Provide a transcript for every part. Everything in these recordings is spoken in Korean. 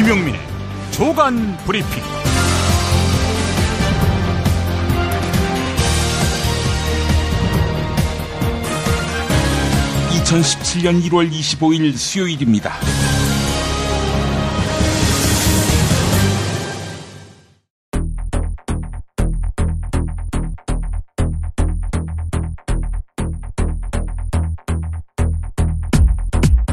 김용민의 조간 브리핑. 2017년 1월 25일 수요일입니다.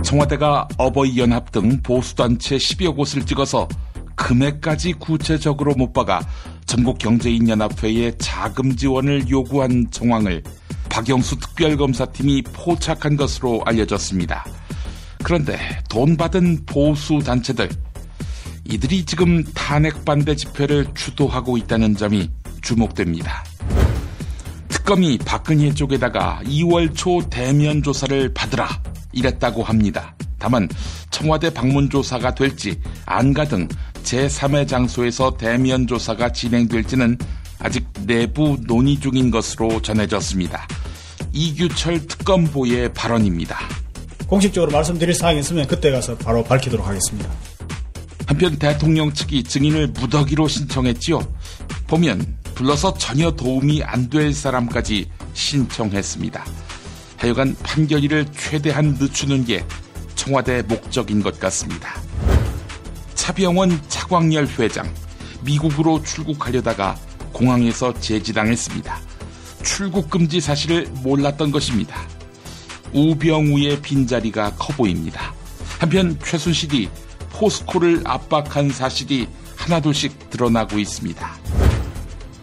청와대가 어버이연합 등 보수단체 10여 곳을 찍어서 금액까지 구체적으로 못 박아 전국경제인연합회에 자금 지원을 요구한 정황을 박영수 특별검사팀이 포착한 것으로 알려졌습니다. 그런데 돈 받은 보수단체들, 이들이 지금 탄핵반대 집회를 주도하고 있다는 점이 주목됩니다. 특검이 박근혜 쪽에다가 2월 초 대면 조사를 받으라 이랬다고 합니다. 다만 청와대 방문 조사가 될지 안가 등 제3의 장소에서 대면 조사가 진행될지는 아직 내부 논의 중인 것으로 전해졌습니다. 이규철 특검보의 발언입니다. 공식적으로 말씀드릴 사항이 있으면 그때 가서 바로 밝히도록 하겠습니다. 한편 대통령 측이 증인을 무더기로 신청했지요. 보면 불러서 전혀 도움이 안 될 사람까지 신청했습니다. 하여간 판결일을 최대한 늦추는 게 청와대 목적인 것 같습니다. 차병원 차광열 회장, 미국으로 출국하려다가 공항에서 제지당했습니다. 출국 금지 사실을 몰랐던 것입니다. 우병우의 빈자리가 커 보입니다. 한편 최순실이 포스코를 압박한 사실이 하나둘씩 드러나고 있습니다.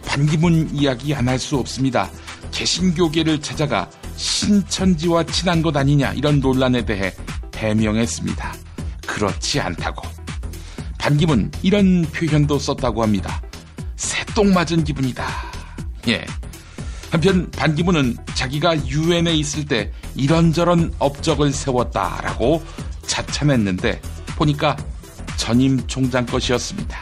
반기문 이야기 안 할 수 없습니다. 개신교계를 찾아가 신천지와 친한 것 아니냐 이런 논란에 대해 해명했습니다. 그렇지 않다고. 반기문 이런 표현도 썼다고 합니다. 새똥 맞은 기분이다. 예. 한편 반기문은 자기가 유엔에 있을 때 이런저런 업적을 세웠다라고 자찬했는데 보니까 전임 총장 것이었습니다.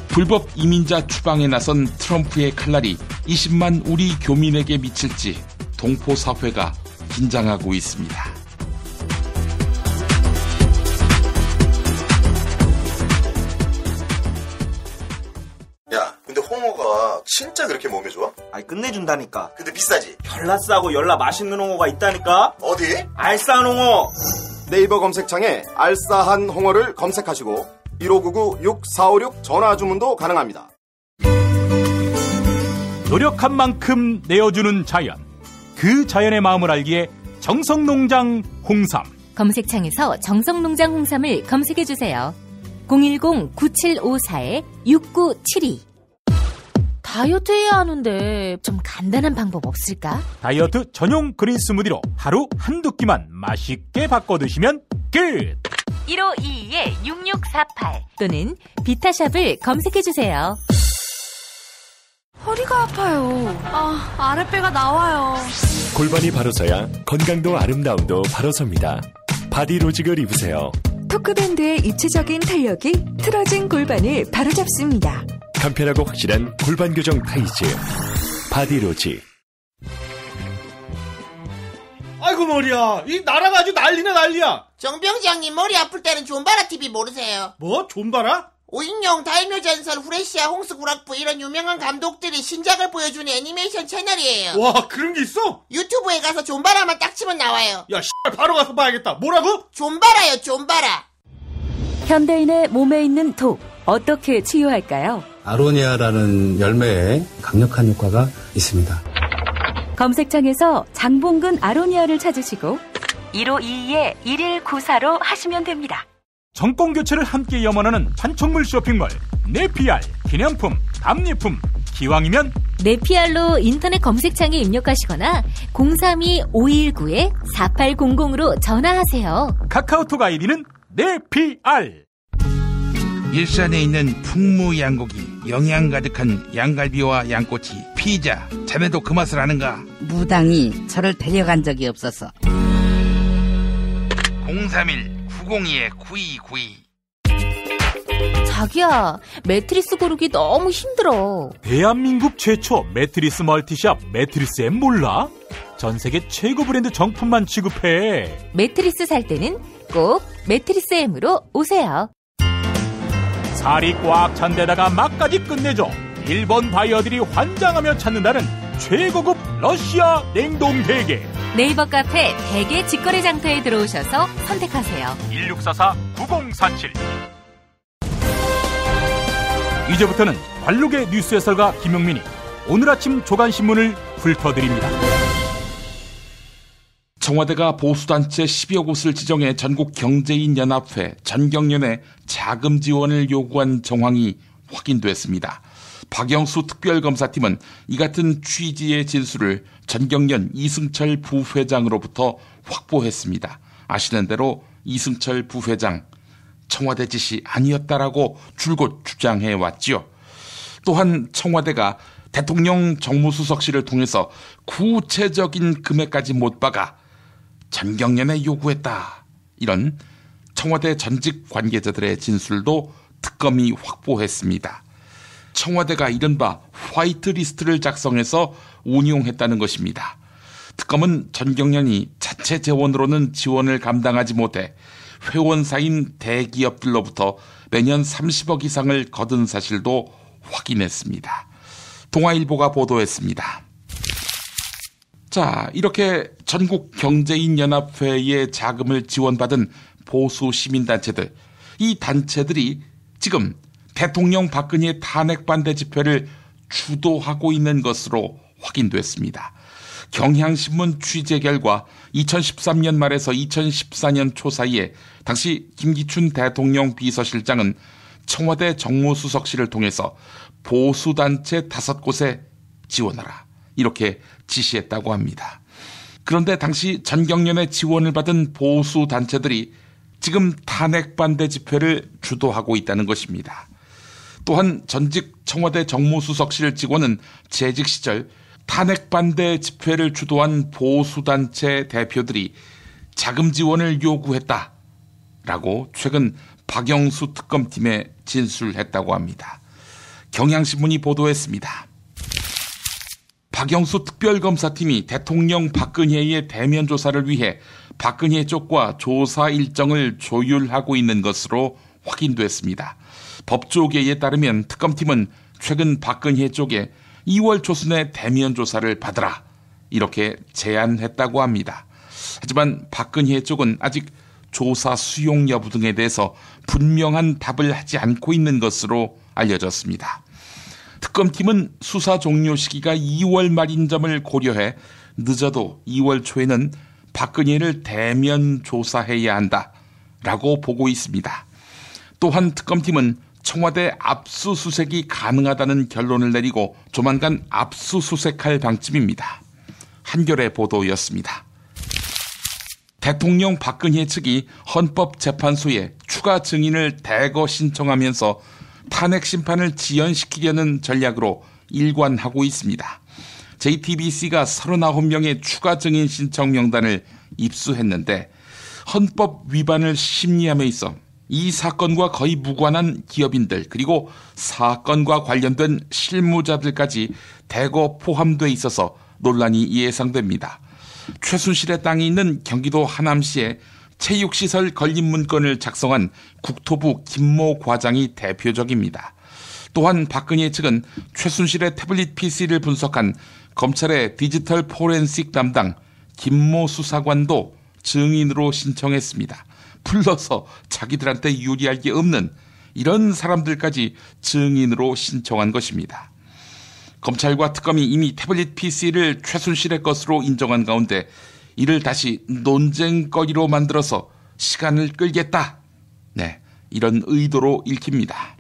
불법 이민자 추방에 나선 트럼프의 칼날이 20만 우리 교민에게 미칠지 동포사회가 긴장하고 있습니다. 야, 근데 홍어가 진짜 그렇게 몸에 좋아? 아니 끝내준다니까. 근데 비싸지? 별나 싸고 열나 맛있는 홍어가 있다니까. 어디? 알싸한 홍어. 네이버 검색창에 알싸한 홍어를 검색하시고 1599-6456 전화 주문도 가능합니다. 노력한 만큼 내어주는 자연, 그 자연의 마음을 알기에 정성농장 홍삼. 검색창에서 정성농장 홍삼을 검색해주세요. 010-9754-6972. 다이어트 해야 하는데 좀 간단한 방법 없을까? 다이어트 전용 그린 스무디로 하루 한두 끼만 맛있게 바꿔 드시면 끝! 1522-6648 또는 비타샵을 검색해주세요. 허리가 아파요. 아랫배가 나와요. 골반이 바로서야 건강도 아름다움도 바로섭니다. 바디로직을 입으세요. 토크밴드의 입체적인 탄력이 틀어진 골반을 바로잡습니다. 간편하고 확실한 골반 교정 타이즈 바디로직. 아이고 머리야, 이 나라가 아주 난리네 난리야. 정병장님 머리 아플 때는 존바라 TV 모르세요? 뭐? 존바라? 오인용, 다이묘전설, 후레쉬아, 홍수구락부 이런 유명한 감독들이 신작을 보여주는 애니메이션 채널이에요. 와, 그런 게 있어? 유튜브에 가서 존바라만 딱 치면 나와요. 야, 바로 가서 봐야겠다. 뭐라고? 존바라요, 존바라. 현대인의 몸에 있는 독, 어떻게 치유할까요? 아로니아라는 열매에 강력한 효과가 있습니다. 검색창에서 장봉근 아로니아를 찾으시고 1522-1194로 하시면 됩니다. 정권 교체를 함께 염원하는 판촉물 쇼핑몰 네피알. 기념품, 답례품, 기왕이면 네피알로 인터넷 검색창에 입력하시거나 032-519-4800으로 전화하세요. 카카오톡 아이디는 네피알. 일산에 있는 풍무양고기, 영양 가득한 양갈비와 양꼬치, 피자. 자네도 그 맛을 아는가? 무당이 저를 데려간 적이 없어서. 031-902-9292. 자기야, 매트리스 고르기 너무 힘들어. 대한민국 최초 매트리스 멀티샵 매트리스엠 몰라? 전세계 최고 브랜드 정품만 취급해. 매트리스 살 때는 꼭 매트리스엠으로 오세요. 살이 꽉 찬 데다가 맛까지 끝내줘 일본 바이어들이 환장하며 찾는다는 최고급 러시아 냉동 대게. 네이버 카페 대게 직거래 장터에 들어오셔서 선택하세요. 1644-9047. 이제부터는 관록의 뉴스 해설가 김용민이 오늘 아침 조간신문을 훑어드립니다. 청와대가 보수단체 10여 곳을 지정해 전국경제인연합회 전경련에 자금 지원을 요구한 정황이 확인됐습니다. 박영수 특별검사팀은 이 같은 취지의 진술을 전경련 이승철 부회장으로부터 확보했습니다. 아시는 대로 이승철 부회장 청와대 지시 아니었다라고 줄곧 주장해왔지요. 또한 청와대가 대통령 정무수석실을 통해서 구체적인 금액까지 못 박아 전경련에 요구했다. 이런 청와대 전직 관계자들의 진술도 특검이 확보했습니다. 청와대가 이른바 화이트리스트를 작성해서 운용했다는 것입니다. 특검은 전경련이 자체 재원으로는 지원을 감당하지 못해 회원사인 대기업들로부터 매년 30억 이상을 거둔 사실도 확인했습니다. 동아일보가 보도했습니다. 자, 이렇게 전국경제인연합회의 자금을 지원받은 보수 시민단체들, 이 단체들이 지금 대통령 박근혜 탄핵 반대 집회를 주도하고 있는 것으로 확인됐습니다. 경향신문 취재 결과 2013년 말에서 2014년 초 사이에 당시 김기춘 대통령 비서실장은 청와대 정무수석실을 통해서 보수단체 5곳에 지원하라 이렇게 지시했다고 합니다. 그런데 당시 전경련의 지원을 받은 보수단체들이 지금 탄핵 반대 집회를 주도하고 있다는 것입니다. 또한 전직 청와대 정무수석실 직원은 재직 시절 탄핵 반대 집회를 주도한 보수단체 대표들이 자금 지원을 요구했다라고 최근 박영수 특검팀에 진술했다고 합니다. 경향신문이 보도했습니다. 박영수 특별검사팀이 대통령 박근혜의 대면 조사를 위해 박근혜 쪽과 조사 일정을 조율하고 있는 것으로 확인됐습니다. 법조계에 따르면 특검팀은 최근 박근혜 쪽에 2월 초순에 대면 조사를 받으라 이렇게 제안했다고 합니다. 하지만 박근혜 쪽은 아직 조사 수용 여부 등에 대해서 분명한 답을 하지 않고 있는 것으로 알려졌습니다. 특검팀은 수사 종료 시기가 2월 말인 점을 고려해 늦어도 2월 초에는 박근혜를 대면 조사해야 한다라고 보고 있습니다. 또한 특검팀은 청와대 압수수색이 가능하다는 결론을 내리고 조만간 압수수색할 방침입니다. 한겨레 보도였습니다. 대통령 박근혜 측이 헌법재판소에 추가 증인을 대거 신청하면서 탄핵 심판을 지연시키려는 전략으로 일관하고 있습니다. JTBC가 39명의 추가 증인 신청 명단을 입수했는데 헌법 위반을 심리함에 있어 이 사건과 거의 무관한 기업인들 그리고 사건과 관련된 실무자들까지 대거 포함돼 있어서 논란이 예상됩니다. 최순실의 땅이 있는 경기도 하남시에 체육시설 건립 문건을 작성한 국토부 김모 과장이 대표적입니다. 또한 박근혜 측은 최순실의 태블릿 PC를 분석한 검찰의 디지털 포렌식 담당 김모 수사관도 증인으로 신청했습니다. 불러서 자기들한테 유리할 게 없는 이런 사람들까지 증인으로 신청한 것입니다. 검찰과 특검이 이미 태블릿 PC를 최순실의 것으로 인정한 가운데 이를 다시 논쟁거리로 만들어서 시간을 끌겠다. 네, 이런 의도로 읽힙니다.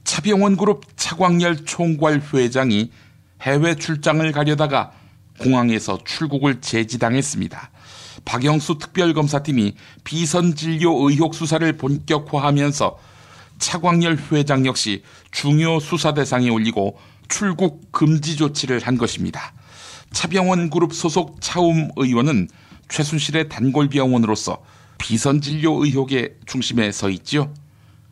차병원그룹 차광열 총괄 회장이 해외 출장을 가려다가 공항에서 출국을 제지당했습니다. 박영수 특별검사팀이 비선진료 의혹 수사를 본격화하면서 차광열 회장 역시 중요 수사 대상에 올리고 출국 금지 조치를 한 것입니다. 차병원그룹 소속 차움 의원은 최순실의 단골병원으로서 비선진료 의혹의 중심에 서 있지요.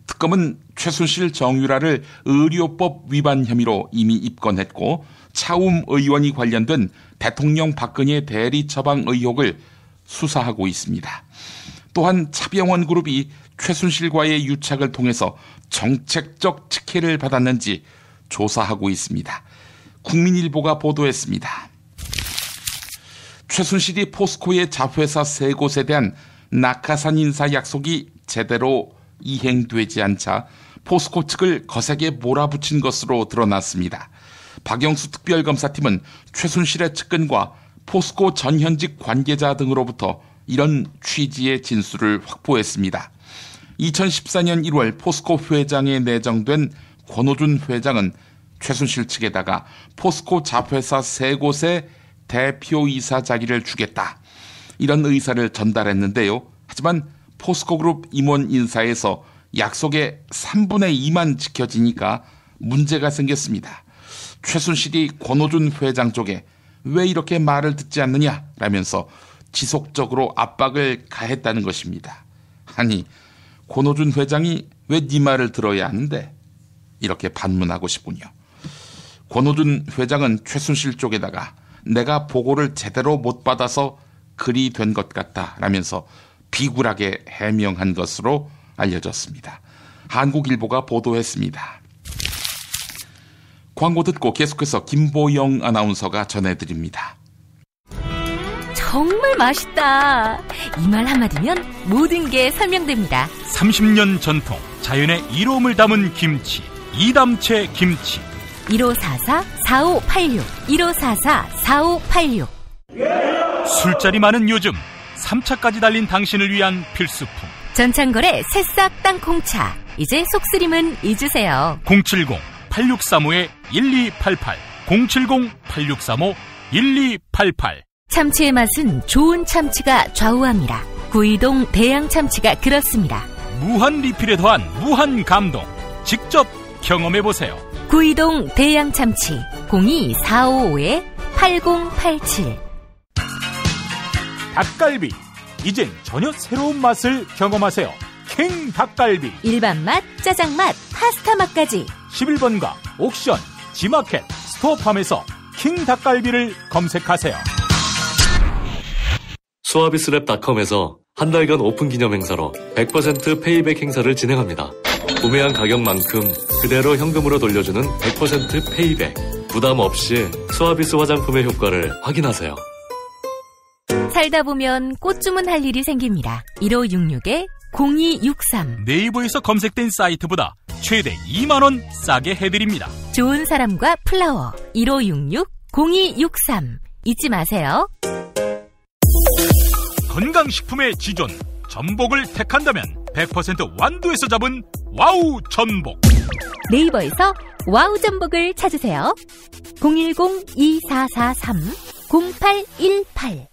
특검은 최순실 정유라를 의료법 위반 혐의로 이미 입건했고 차움 의원이 관련된 대통령 박근혜 대리 처방 의혹을 수사하고 있습니다. 또한 차병원 그룹이 최순실과의 유착을 통해서 정책적 특혜를 받았는지 조사하고 있습니다. 국민일보가 보도했습니다. 최순실이 포스코의 자회사 3곳에 대한 낙하산 인사 약속이 제대로 이행되지 않자 포스코 측을 거세게 몰아붙인 것으로 드러났습니다. 박영수 특별검사팀은 최순실의 측근과 포스코 전현직 관계자 등으로부터 이런 취지의 진술을 확보했습니다. 2014년 1월 포스코 회장에 내정된 권오준 회장은 최순실 측에다가 포스코 자회사 3곳의 대표이사 자리를 주겠다, 이런 의사를 전달했는데요. 하지만 포스코그룹 임원 인사에서 약속의 3분의 2만 지켜지니까 문제가 생겼습니다. 최순실이 권오준 회장 쪽에 왜 이렇게 말을 듣지 않느냐라면서 지속적으로 압박을 가했다는 것입니다. 아니, 권오준 회장이 왜 네 말을 들어야 하는데? 이렇게 반문하고 싶군요. 권오준 회장은 최순실 쪽에다가 내가 보고를 제대로 못 받아서 글이 된 것 같다라면서 비굴하게 해명한 것으로 알려졌습니다. 한국일보가 보도했습니다. 광고 듣고 계속해서 김보영 아나운서가 전해드립니다. 정말 맛있다. 이 말 한마디면 모든 게 설명됩니다. 30년 전통, 자연의 이로움을 담은 김치, 이담채 김치. 1544-4586 1544-4586. 술자리 많은 요즘 3차까지 달린 당신을 위한 필수품, 전창걸의 새싹 땅콩차. 이제 속쓰림은 잊으세요. 070-8635-1288 070-8635-1288. 참치의 맛은 좋은 참치가 좌우합니다. 구이동 대양 참치가 그렇습니다. 무한 리필에 더한 무한 감동, 직접 경험해보세요. 구이동 대양 참치 02-455-8087. 닭갈비, 이젠 전혀 새로운 맛을 경험하세요. 킹 닭갈비. 일반 맛, 짜장 맛, 파스타 맛까지. 11번가 옥션, 지마켓, 스토어팜에서 킹 닭갈비를 검색하세요. 수아비스랩닷컴에서 한 달간 오픈 기념 행사로 100% 페이백 행사를 진행합니다. 구매한 가격만큼 그대로 현금으로 돌려주는 100% 페이백. 부담 없이 수아비스 화장품의 효과를 확인하세요. 살다 보면 꽃 주문할 일이 생깁니다. 1566-0263. 네이버에서 검색된 사이트보다 최대 2만원 싸게 해드립니다. 좋은 사람과 플라워 1566-0263. 잊지 마세요. 건강식품의 지존, 전복을 택한다면 100% 완도에서 잡은 와우 전복. 네이버에서 와우 전복을 찾으세요. 010-2443-0818.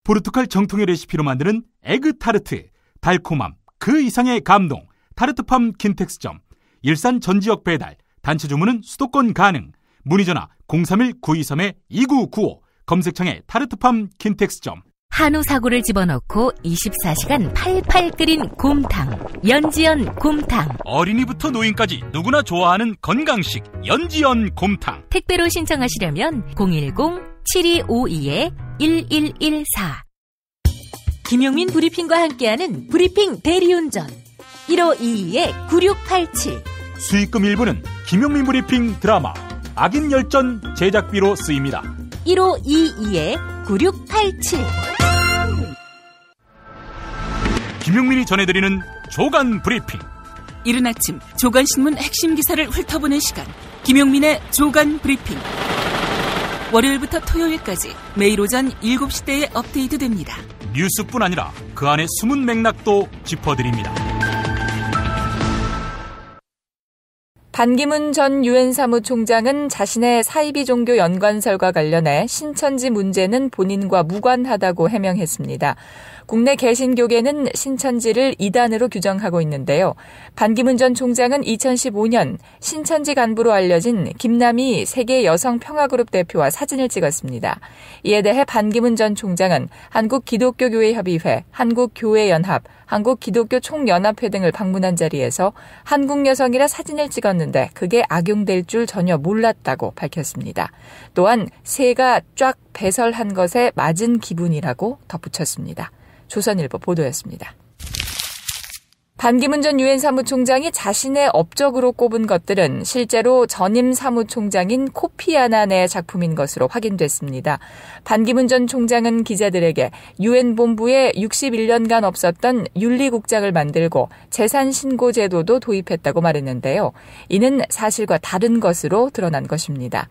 포르투갈 정통의 레시피로 만드는 에그 타르트, 달콤함 그 이상의 감동. 타르트팜 킨텍스점. 일산 전 지역 배달, 단체 주문은 수도권 가능. 문의전화 031-923-2995. 검색창에 타르트팜 킨텍스점. 한우 사고를 집어넣고 24시간 팔팔 끓인 곰탕, 연지연 곰탕. 어린이부터 노인까지 누구나 좋아하는 건강식 연지연 곰탕. 택배로 신청하시려면 010-7252-1114. 김용민 브리핑과 함께하는 브리핑 대리운전 1522-9687. 수익금 일부는 김용민 브리핑 드라마 악인 열전 제작비로 쓰입니다. 1522-9687. 김용민이 전해드리는 조간 브리핑. 이른 아침 조간신문 핵심 기사를 훑어보는 시간, 김용민의 조간 브리핑. 월요일부터 토요일까지 매일 오전 7시대에 업데이트됩니다. 뉴스뿐 아니라 그 안에 숨은 맥락도 짚어드립니다. 반기문 전 유엔 사무총장은 자신의 사이비 종교 연관설과 관련해 신천지 문제는 본인과 무관하다고 해명했습니다. 국내 개신교계는 신천지를 이단으로 규정하고 있는데요. 반기문 전 총장은 2015년 신천지 간부로 알려진 김남희 세계 여성평화그룹 대표와 사진을 찍었습니다. 이에 대해 반기문 전 총장은 한국기독교교회협의회, 한국교회연합, 한국기독교총연합회 등을 방문한 자리에서 한국 여성이라 사진을 찍었는데 그게 악용될 줄 전혀 몰랐다고 밝혔습니다. 또한 새가 쫙 배설한 것에 맞은 기분이라고 덧붙였습니다. 조선일보 보도였습니다. 반기문 전 유엔 사무총장이 자신의 업적으로 꼽은 것들은 실제로 전임 사무총장인 코피 아난의 작품인 것으로 확인됐습니다. 반기문 전 총장은 기자들에게 유엔 본부에 61년간 없었던 윤리국장을 만들고 재산신고 제도도 도입했다고 말했는데요. 이는 사실과 다른 것으로 드러난 것입니다.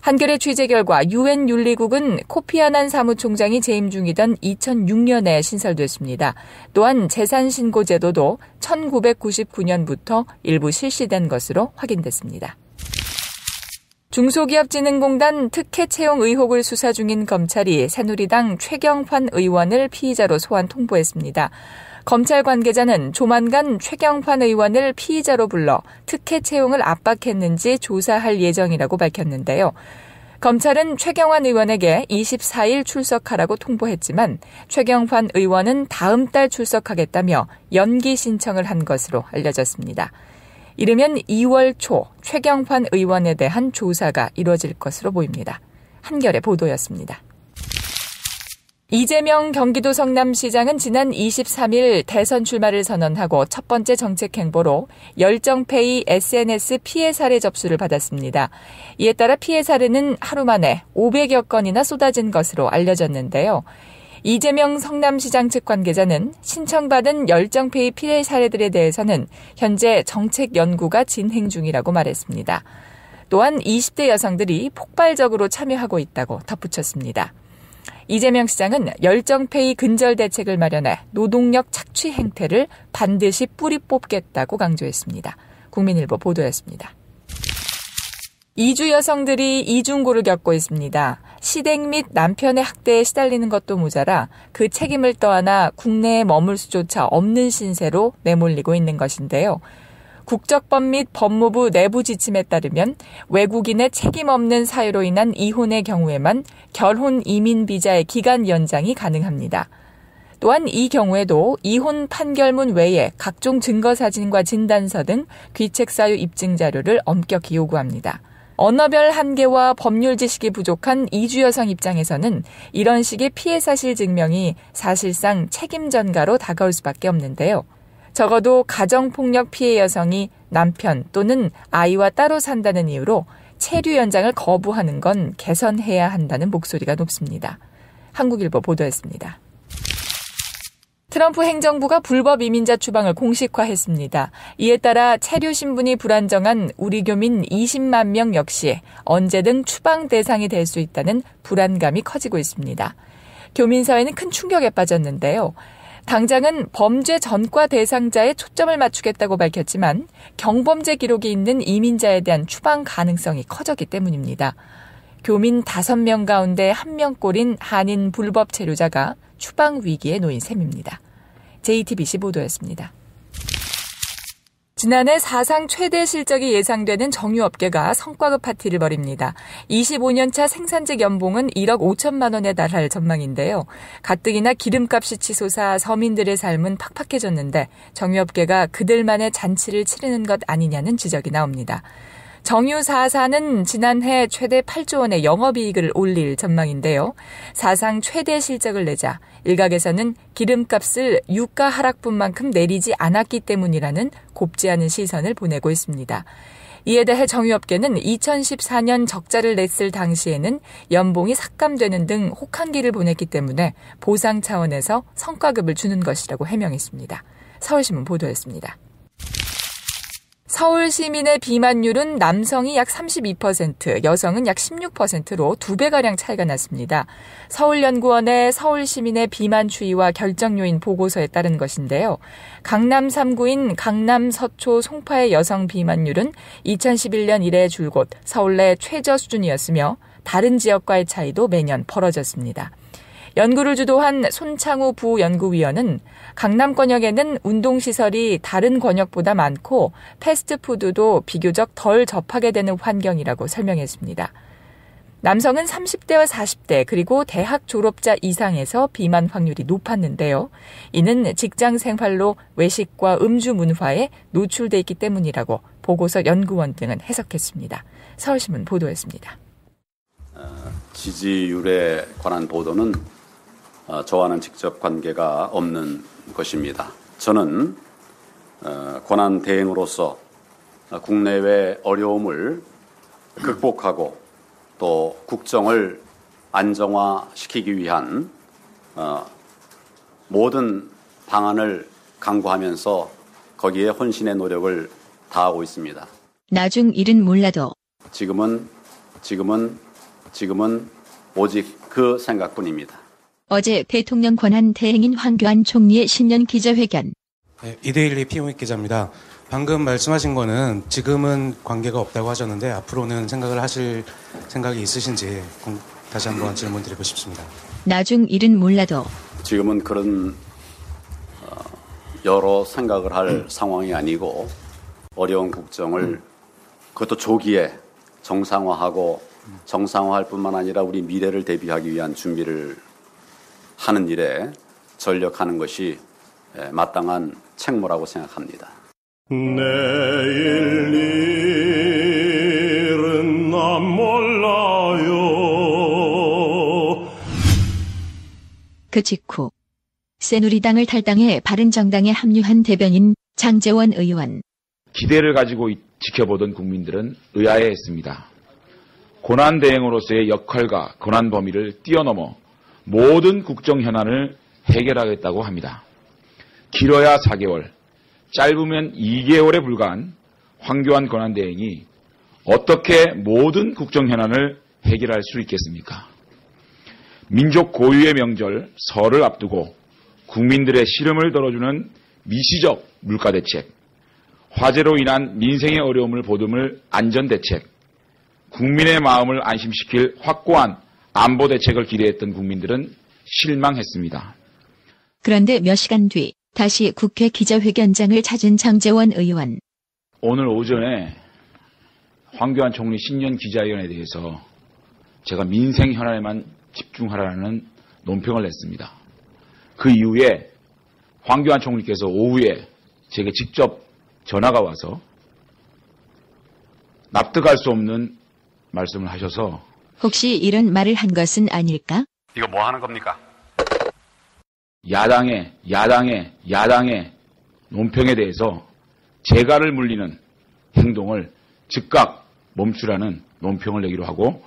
한겨레 취재 결과 유엔 윤리국은 코피 아난 사무총장이 재임 중이던 2006년에 신설됐습니다. 또한 재산신고 제도도 1999년부터 일부 실시된 것으로 확인됐습니다. 중소기업진흥공단 특혜 채용 의혹을 수사 중인 검찰이 새누리당 최경환 의원을 피의자로 소환 통보했습니다. 검찰 관계자는 조만간 최경환 의원을 피의자로 불러 특혜 채용을 압박했는지 조사할 예정이라고 밝혔는데요. 검찰은 최경환 의원에게 24일 출석하라고 통보했지만 최경환 의원은 다음 달 출석하겠다며 연기 신청을 한 것으로 알려졌습니다. 이르면 2월 초 최경환 의원에 대한 조사가 이루어질 것으로 보입니다. 한겨레 보도였습니다. 이재명 경기도 성남시장은 지난 23일 대선 출마를 선언하고 첫 번째 정책 행보로 열정페이 SNS 피해 사례 접수를 받았습니다. 이에 따라 피해 사례는 하루 만에 500여 건이나 쏟아진 것으로 알려졌는데요. 이재명 성남시장 측 관계자는 신청받은 열정페이 피해 사례들에 대해서는 현재 정책 연구가 진행 중이라고 말했습니다. 또한 20대 여성들이 폭발적으로 참여하고 있다고 덧붙였습니다. 이재명 시장은 열정페이 근절 대책을 마련해 노동력 착취 행태를 반드시 뿌리 뽑겠다고 강조했습니다. 국민일보 보도였습니다. 이주 여성들이 이중고를 겪고 있습니다. 시댁 및 남편의 학대에 시달리는 것도 모자라 그 책임을 떠안아 국내에 머물 수조차 없는 신세로 내몰리고 있는 것인데요. 국적법 및 법무부 내부 지침에 따르면 외국인의 책임 없는 사유로 인한 이혼의 경우에만 결혼 이민 비자의 기간 연장이 가능합니다. 또한 이 경우에도 이혼 판결문 외에 각종 증거사진과 진단서 등 귀책사유 입증 자료를 엄격히 요구합니다. 언어별 한계와 법률 지식이 부족한 이주 여성 입장에서는 이런 식의 피해 사실 증명이 사실상 책임 전가로 다가올 수밖에 없는데요. 적어도 가정폭력 피해 여성이 남편 또는 아이와 따로 산다는 이유로 체류 연장을 거부하는 건 개선해야 한다는 목소리가 높습니다. 한국일보 보도했습니다. 트럼프 행정부가 불법 이민자 추방을 공식화했습니다. 이에 따라 체류 신분이 불안정한 우리 교민 20만 명 역시 언제든 추방 대상이 될 수 있다는 불안감이 커지고 있습니다. 교민사회는 큰 충격에 빠졌는데요. 당장은 범죄 전과 대상자에 초점을 맞추겠다고 밝혔지만 경범죄 기록이 있는 이민자에 대한 추방 가능성이 커졌기 때문입니다. 교민 5명 가운데 1명꼴인 한인 불법 체류자가 추방 위기에 놓인 셈입니다. JTBC 보도였습니다. 지난해 사상 최대 실적이 예상되는 정유업계가 성과급 파티를 벌입니다. 25년차 생산직 연봉은 1억 5천만 원에 달할 전망인데요. 가뜩이나 기름값이 치솟아 서민들의 삶은 팍팍해졌는데 정유업계가 그들만의 잔치를 치르는 것 아니냐는 지적이 나옵니다. 정유4사는 지난해 최대 8조 원의 영업이익을 올릴 전망인데요. 사상 최대 실적을 내자 일각에서는 기름값을 유가 하락분만큼 내리지 않았기 때문이라는 곱지 않은 시선을 보내고 있습니다. 이에 대해 정유업계는 2014년 적자를 냈을 당시에는 연봉이 삭감되는 등 혹한기를 보냈기 때문에 보상 차원에서 성과급을 주는 것이라고 해명했습니다. 서울신문 보도였습니다. 서울 시민의 비만율은 남성이 약 32%, 여성은 약 16%로 2배가량 차이가 났습니다. 서울연구원의 서울 시민의 비만 추이와 결정 요인 보고서에 따른 것인데요. 강남 3구인 강남, 서초, 송파의 여성 비만율은 2011년 이래 줄곧 서울 내 최저 수준이었으며 다른 지역과의 차이도 매년 벌어졌습니다. 연구를 주도한 손창우 부연구위원은 강남 권역에는 운동시설이 다른 권역보다 많고 패스트푸드도 비교적 덜 접하게 되는 환경이라고 설명했습니다. 남성은 30대와 40대 그리고 대학 졸업자 이상에서 비만 확률이 높았는데요. 이는 직장 생활로 외식과 음주 문화에 노출돼 있기 때문이라고 보고서 연구원 등은 해석했습니다. 서울신문 보도했습니다. 지지율에 관한 보도는 저와는 직접 관계가 없는 것입니다. 저는 권한 대행으로서 국내외 어려움을 극복하고 또 국정을 안정화시키기 위한 모든 방안을 강구하면서 거기에 혼신의 노력을 다하고 있습니다. 나중 일은 몰라도 지금은 오직 그 생각뿐입니다. 어제 대통령 권한 대행인 황교안 총리의 신년 기자회견. 네, 이데일리 피용익 기자입니다. 방금 말씀하신 거는 지금은 관계가 없다고 하셨는데 앞으로는 생각을 하실 생각이 있으신지 다시 한번 질문 드리고 싶습니다. 나중 일은 몰라도 지금은 그런 여러 생각을 할 상황이 아니고 어려운 국정을 그것도 조기에 정상화할 뿐만 아니라 우리 미래를 대비하기 위한 준비를 하는 일에 전력하는 것이 마땅한 책무라고 생각합니다. 내일 일은 난 몰라요. 그 직후 새누리당을 탈당해 바른정당에 합류한 대변인 장제원 의원. 기대를 가지고 지켜보던 국민들은 의아해했습니다. 권한대행으로서의 역할과 권한 범위를 뛰어넘어 모든 국정 현안을 해결하겠다고 합니다. 길어야 4개월, 짧으면 2개월에 불과한 황교안 권한대행이 어떻게 모든 국정 현안을 해결할 수 있겠습니까? 민족 고유의 명절 설을 앞두고 국민들의 시름을 덜어주는 미시적 물가대책, 화재로 인한 민생의 어려움을 보듬을 안전대책, 국민의 마음을 안심시킬 확고한 안보대책을 기대했던 국민들은 실망했습니다. 그런데 몇 시간 뒤 다시 국회 기자회견장을 찾은 장제원 의원. 오늘 오전에 황교안 총리 신년 기자회견에 대해서 제가 민생 현안에만 집중하라는 논평을 냈습니다. 그 이후에 황교안 총리께서 오후에 제게 직접 전화가 와서 납득할 수 없는 말씀을 하셔서 혹시 이런 말을 한 것은 아닐까? 이거 뭐 하는 겁니까? 야당의 논평에 대해서 재갈을 물리는 행동을 즉각 멈추라는 논평을 내기로 하고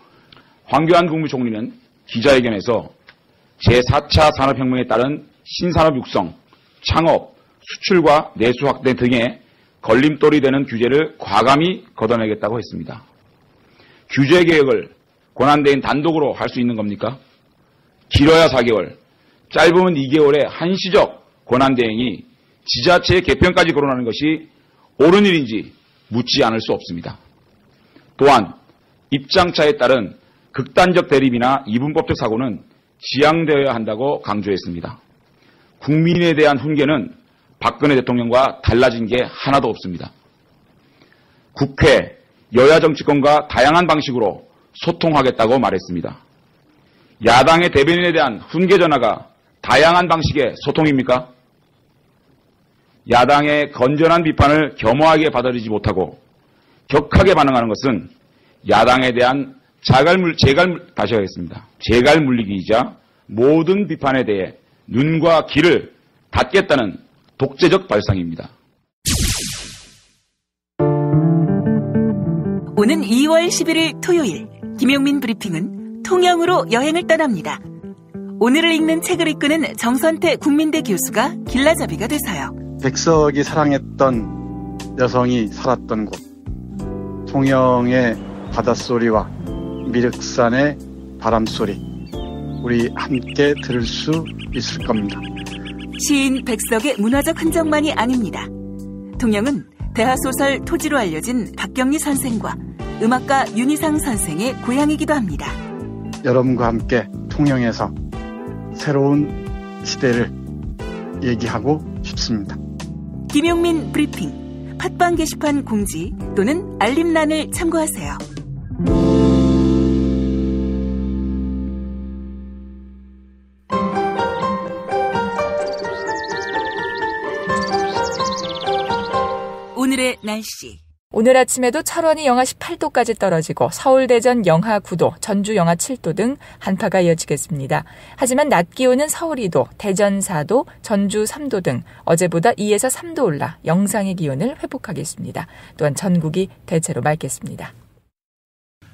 황교안 국무총리는 기자회견에서 제4차 산업혁명에 따른 신산업 육성, 창업, 수출과 내수 확대 등의 걸림돌이 되는 규제를 과감히 걷어내겠다고 했습니다. 규제 개혁을 권한대행 단독으로 할 수 있는 겁니까? 길어야 4개월, 짧으면 2개월의 한시적 권한대행이 지자체의 개편까지 거론하는 것이 옳은 일인지 묻지 않을 수 없습니다. 또한 입장차에 따른 극단적 대립이나 이분법적 사고는 지양되어야 한다고 강조했습니다. 국민에 대한 훈계는 박근혜 대통령과 달라진 게 하나도 없습니다. 국회, 여야 정치권과 다양한 방식으로 소통하겠다고 말했습니다. 야당의 대변인에 대한 훈계 전화가 다양한 방식의 소통입니까? 야당의 건전한 비판을 겸허하게 받아들이지 못하고 격하게 반응하는 것은 야당에 대한 재갈 물리기이자 모든 비판에 대해 눈과 귀를 닫겠다는 독재적 발상입니다. 오는 2월 11일 토요일 김용민 브리핑은 통영으로 여행을 떠납니다. 오늘을 읽는 책을 이끄는 정선태 국민대 교수가 길라잡이가 돼서요. 백석이 사랑했던 여성이 살았던 곳, 통영의 바닷소리와 미륵산의 바람소리, 우리 함께 들을 수 있을 겁니다. 시인 백석의 문화적 흔적만이 아닙니다. 통영은 대하소설 토지로 알려진 박경리 선생과 음악가 윤희상 선생의 고향이기도 합니다. 여러분과 함께 통영에서 새로운 시대를 얘기하고 싶습니다. 김용민 브리핑, 팟빵 게시판 공지 또는 알림란을 참고하세요. 오늘의 날씨. 오늘 아침에도 철원이 영하 18도까지 떨어지고 서울, 대전 영하 9도, 전주 영하 7도 등 한파가 이어지겠습니다. 하지만 낮 기온은 서울 2도, 대전 4도, 전주 3도 등 어제보다 2에서 3도 올라 영상의 기온을 회복하겠습니다. 또한 전국이 대체로 맑겠습니다.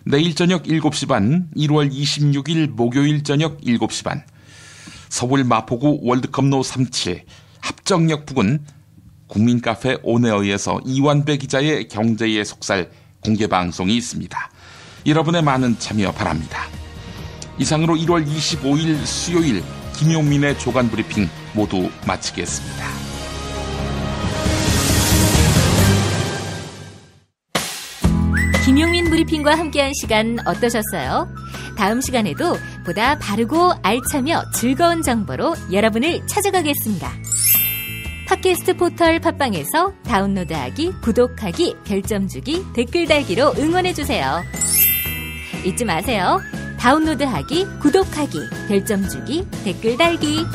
내일 저녁 7시 반, 1월 26일 목요일 저녁 7시 반, 서울 마포구 월드컵로 37 합정역 부근 국민카페 온에어에서 이완배 기자의 경제의 속살 공개방송이 있습니다. 여러분의 많은 참여 바랍니다. 이상으로 1월 25일 수요일 김용민의 조간브리핑 모두 마치겠습니다. 김용민 브리핑과 함께한 시간 어떠셨어요? 다음 시간에도 보다 바르고 알차며 즐거운 정보로 여러분을 찾아가겠습니다. 팟캐스트 포털 팟빵에서 다운로드하기, 구독하기, 별점 주기, 댓글 달기로 응원해주세요. 잊지 마세요. 다운로드하기, 구독하기, 별점 주기, 댓글 달기.